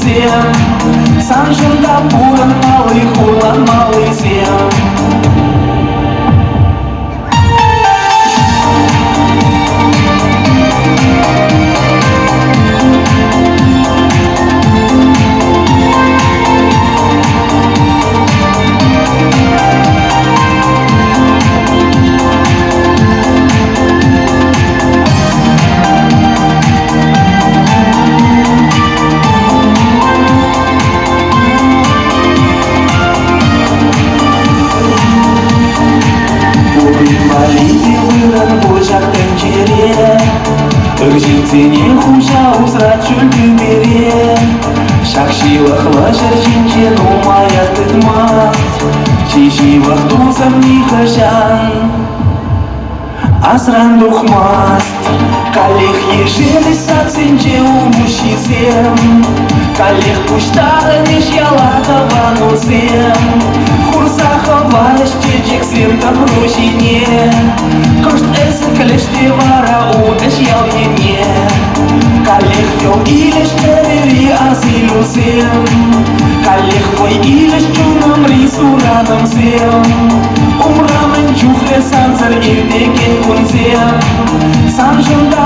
зем. Санжында пуран малый, хулан малый зем. Ыржинцене хуша узрат чүлкі бере. Шақшилық лашыр жинчен умая тыдмаст. Чишивық тузам нихажан асран духмаст. Калех ежели сацинче умущи зем. Калех пуштары ниш ялатаван узем. Хурсаховалыш чечек зем там рожине. Кошт эсен калеште вара удаш ялгене. Калех йол илеш тевери азилу зем. Калех пой илеш чунам рисураном зем. Умрамен чухле санзар ирдеген кунзем. Санжында